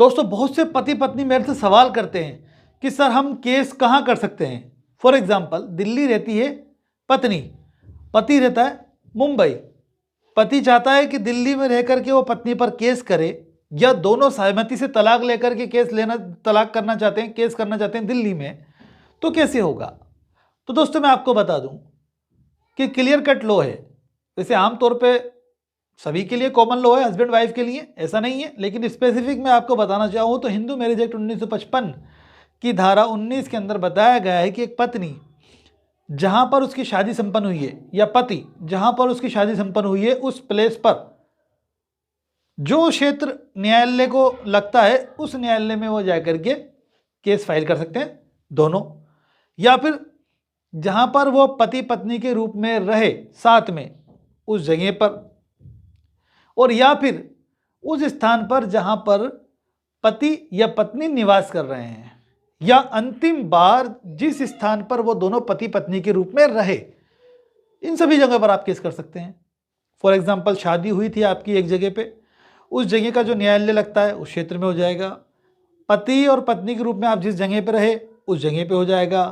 दोस्तों बहुत से पति पत्नी मेरे से सवाल करते हैं कि सर हम केस कहाँ कर सकते हैं। फॉर एग्जाम्पल, दिल्ली रहती है पत्नी, पति रहता है मुंबई। पति चाहता है कि दिल्ली में रह करके वो पत्नी पर केस करे, या दोनों सहमति से तलाक लेकर के तलाक करना चाहते हैं, केस करना चाहते हैं दिल्ली में, तो कैसे होगा। तो दोस्तों मैं आपको बता दूं कि क्लियर कट लॉ है। वैसे आमतौर पे सभी के लिए कॉमन लॉ है, हस्बैंड वाइफ के लिए ऐसा नहीं है, लेकिन स्पेसिफिक मैं आपको बताना चाहूँ तो हिंदू मैरिज एक्ट 1955 की धारा 19 के अंदर बताया गया है कि एक पत्नी जहाँ पर उसकी शादी संपन्न हुई है, या पति जहाँ पर उसकी शादी संपन्न हुई है, उस प्लेस पर जो क्षेत्र न्यायालय को लगता है उस न्यायालय में वो जाकर के केस फाइल कर सकते हैं दोनों। या फिर जहाँ पर वो पति पत्नी के रूप में रहे साथ में उस जगह पर, और या फिर उस स्थान पर जहां पर पति या पत्नी निवास कर रहे हैं, या अंतिम बार जिस स्थान पर वो दोनों पति पत्नी के रूप में रहे, इन सभी जगह पर आप केस कर सकते हैं। फॉर एग्जांपल, शादी हुई थी आपकी एक जगह पे, उस जगह का जो न्यायालय लगता है उस क्षेत्र में हो जाएगा। पति और पत्नी के रूप में आप जिस जगह पर रहे उस जगह पे हो जाएगा।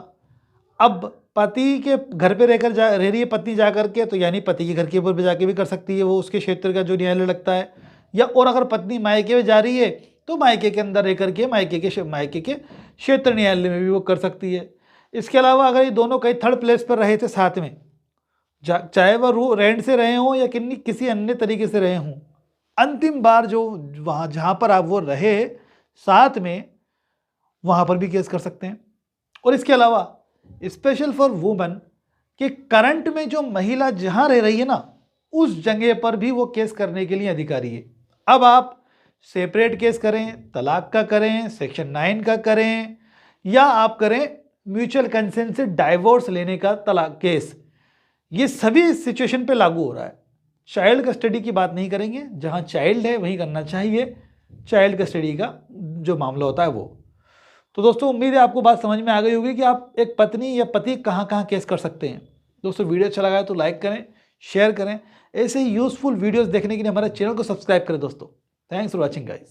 अब पति के घर पे रह रही है पत्नी जा करके, तो यानी पति के घर के ऊपर भी जाके भी कर सकती है, वो उसके क्षेत्र का जो न्यायालय लगता है। या और अगर पत्नी मायके में जा रही है तो मायके के अंदर रह करके मायके के क्षेत्र न्यायालय में भी वो कर सकती है। इसके अलावा अगर ये दोनों कहीं थर्ड प्लेस पर रहे थे साथ में, चाहे वह रेंट से रहे हों या किसी अन्य तरीके से रहे हों, अंतिम बार जो वहाँ जहाँ पर आप वो रहे साथ में, वहाँ पर भी केस कर सकते हैं। और इसके अलावा स्पेशल फॉर वुमन कि करंट में जो महिला जहां रह रही है ना, उस जगह पर भी वो केस करने के लिए अधिकारी है। अब आप सेपरेट केस करें, तलाक का करें, सेक्शन 9 का करें, या आप करें म्यूचुअल कंसेंट से डाइवोर्स लेने का तलाक केस, ये सभी सिचुएशन पे लागू हो रहा है। चाइल्ड कस्टडी की बात नहीं करेंगे, जहां चाइल्ड है वहीं करना चाहिए चाइल्ड कस्टडी का जो मामला होता है वो। तो दोस्तों उम्मीद है आपको बात समझ में आ गई होगी कि आप एक पत्नी या पति कहाँ कहाँ केस कर सकते हैं। दोस्तों वीडियो अच्छा लगा है तो लाइक करें, शेयर करें। ऐसे ही यूजफुल वीडियोस देखने के लिए हमारे चैनल को सब्सक्राइब करें दोस्तों। Thanks for watching guys.